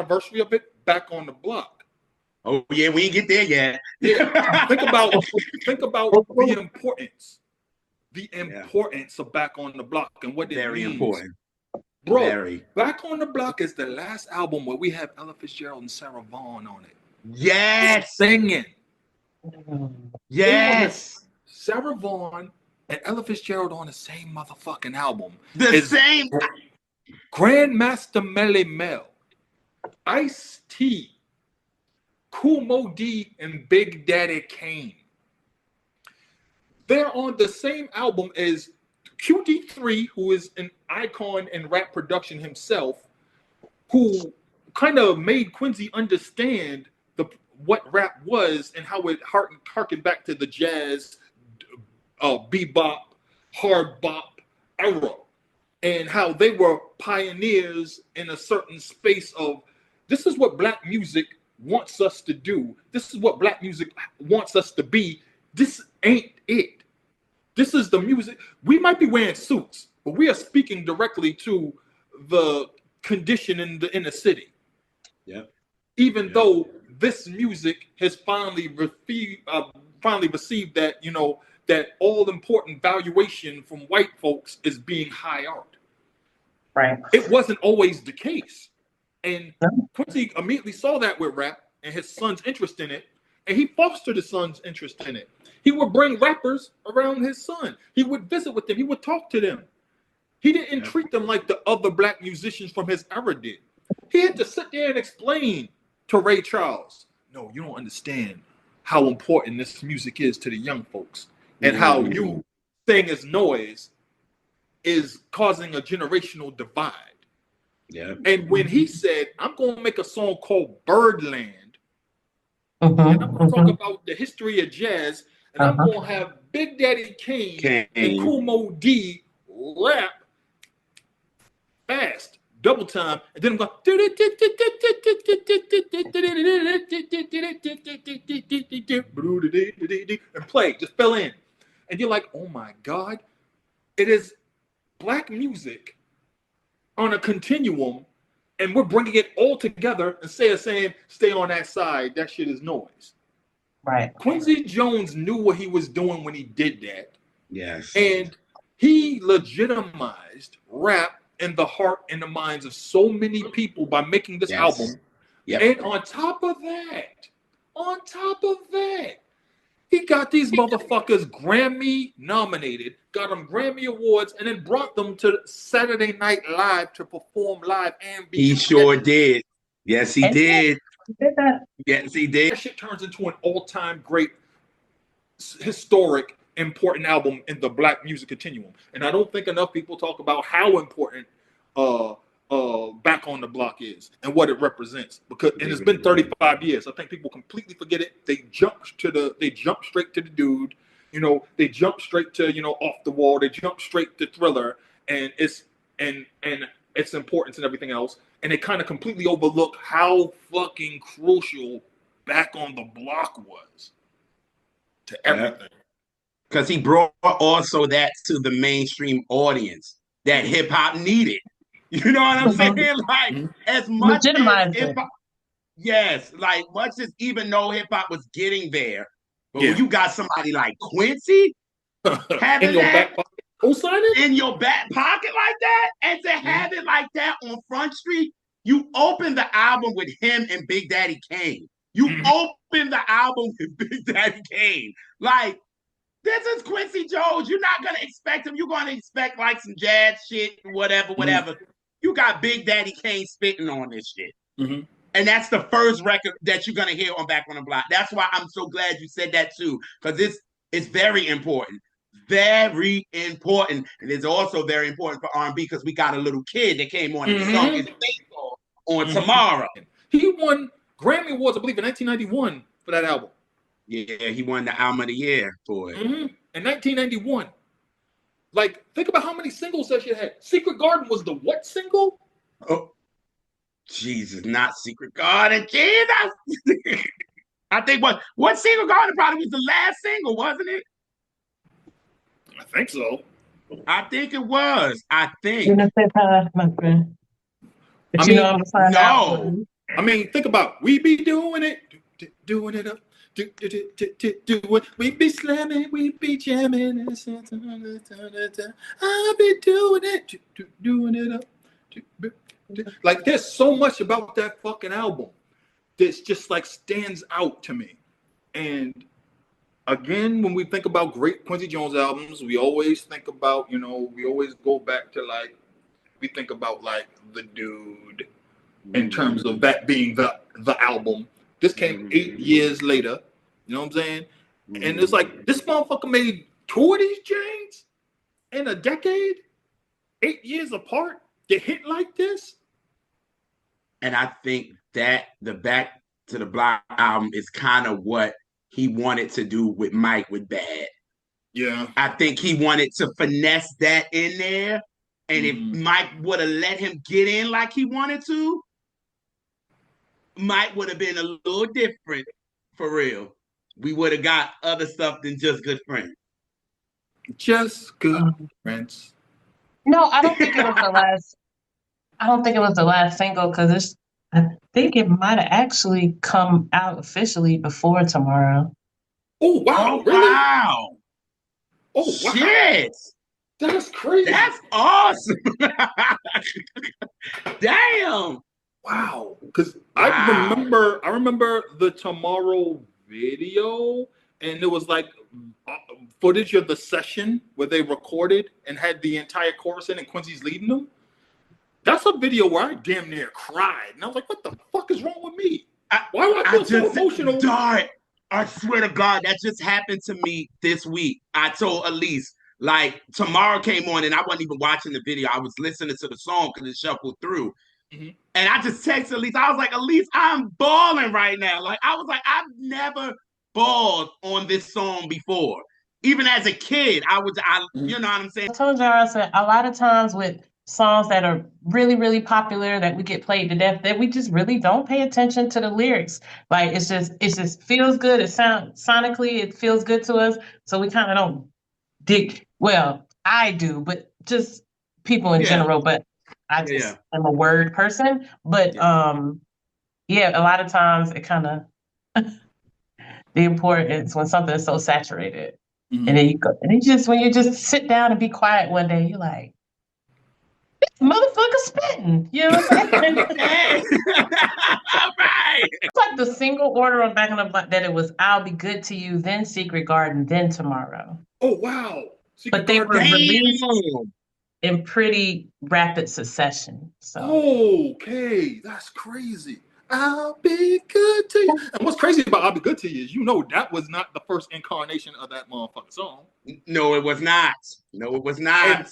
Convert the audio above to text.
anniversary of it, Back on the Block. Oh yeah, we ain't get there yet. Yeah, think about the importance of Back on the Block and what it Very means. important. Bro, Very. Back on the Block is the last album where we have Ella Fitzgerald and Sarah Vaughan on it. Yes. Singing. Yes. Sarah Vaughan and Ella Fitzgerald on the same motherfucking album. The same. Grandmaster Melle Mel, Ice-T, Kool Moe Dee, and Big Daddy Kane. They're on the same album as QD3, who is an icon in rap production himself, who kind of made Quincy understand what rap was and how it harkened back to the jazz, bebop, hard bop era, and how they were pioneers in a certain space of, this is what black music wants us to do. This is what black music wants us to be. This ain't it. This is the music. We might be wearing suits, but we are speaking directly to the condition in the inner city. Yeah. Even though this music has finally received that, that all important valuation from white folks is being high art. Right. It wasn't always the case. And Quincy immediately saw that with rap and his son's interest in it, and he fostered his son's interest in it. He would bring rappers around his son. He would visit with them. He would talk to them. He didn't treat them like the other black musicians from his era did. He had to sit there and explain to Ray Charles, no, you don't understand how important this music is to the young folks, and how you saying it's noise is causing a generational divide. Yeah. And when he said, I'm going to make a song called Birdland, and I'm going to talk about the history of jazz, and I'm going to have Big Daddy Kane and Kool Moe Dee rap fast, double time, and then I'm going and play, just fill in. And you're like, oh my God, it is black music on a continuum, and we're bringing it all together instead of saying, stay on that side, that shit is noise. Right. Quincy Jones knew what he was doing when he did that. Yes. And he legitimized rap in the heart and the minds of so many people by making this album. Yep. And on top of that, he got these motherfuckers Grammy nominated, got them Grammy Awards, and then brought them to Saturday Night Live to perform live and be. He sure did. Yes, he did. Yes, he did. That shit turns into an all-time great, historic, important album in the black music continuum. And I don't think enough people talk about how important Back on the Block is and what it represents. And it's been 35 years. I think people completely forget it. They jump straight to the dude. They jump straight to Off the Wall. They jump straight to Thriller, and its importance and everything else. And they kind of completely overlook how fucking crucial Back on the Block was to everything. Because he brought also that to the mainstream audience that hip hop needed. You know what I'm saying? Like, as much as hip hop, like much as even though hip hop was getting there, but when you got somebody like Quincy having that in your back pocket like that, and to have it like that on Front Street, you open the album with him and Big Daddy Kane. You open the album with Big Daddy Kane. Like, this is Quincy Jones. You're not going to expect him. You're going to expect like some jazz shit, whatever. You got Big Daddy Kane spitting on this shit. And that's the first record that you're going to hear on Back on the Block. That's why I'm so glad you said that too, because it's very important. Very important. And it's also very important for R&B because we got a little kid that came on and sung his baseball on Tomorrow. He won Grammy Awards, I believe, in 1991 for that album. Yeah, he won the Album of the Year for it. In 1991. Like, think about how many singles that shit had. Secret Garden was the what single? Oh, Jesus, not Secret Garden. Jesus. I think what Secret Garden probably was the last single, wasn't it? I think so. I think it was. I think. You know, my friend. But no. I mean, think about it. We be doing it, doing it up. Do it. We be slamming, we be jamming. I'll be doing it, doing it up. Like, there's so much about that fucking album that's just like stands out to me. And again, when we think about great Quincy Jones albums, we always think about, we always go back to like, we think about like The Dude in terms of that being the album. This came 8 years later. You know what I'm saying? And it's like, this motherfucker made 2 of these chains in a decade, 8 years apart. They hit like this. And I think that the Back to the Block album is kind of what he wanted to do with Mike with Bad. Yeah. I think he wanted to finesse that in there. And if Mike would have let him get in like he wanted to, Mike would have been a little different, for real. We would have got other stuff than Just Good Friends. Just Good Friends. No, I don't think it was the last. I don't think it was the last single because I think it might have actually come out officially before Tomorrow. Oh wow! Oh, really? Wow! Oh wow! Shit! That's crazy. That's awesome! Damn! Wow! Because I remember the Tomorrow video, and it was like footage of the session where they recorded and had the entire chorus in, and Quincy's leading them. That's a video where I damn near cried, and I was like, "What the fuck is wrong with me? Why do I feel so emotional?" Dart, I swear to God, that just happened to me this week. I told Elise, like, Tomorrow came on, and I wasn't even watching the video. I was listening to the song because it shuffled through. And I just texted Elise. I was like, Elise, I'm bawling right now. Like, I was like, I've never bawled on this song before. Even as a kid, you know what I'm saying? I told y'all, I said, a lot of times with songs that are really, really popular that we get played to death, that we just really don't pay attention to the lyrics. Like, it just feels good. It sounds sonically, it feels good to us. So we kind of don't dig. Well, I do, but just people in general. But I just am a word person. But a lot of times it kind of the importance when something is so saturated. And then you go, and when you just sit down and be quiet one day, you're like, this motherfucker spitting. You know what I'm saying? Right. It's like the single order on Back in the Block that it was I'll Be Good to You, then Secret Garden, then Tomorrow. Oh wow. But they were released in pretty rapid succession. So okay, that's crazy. I'll be good to you. And what's crazy about I'll Be Good to You is that was not the first incarnation of that motherfucking song. No, it was not. No, it was not.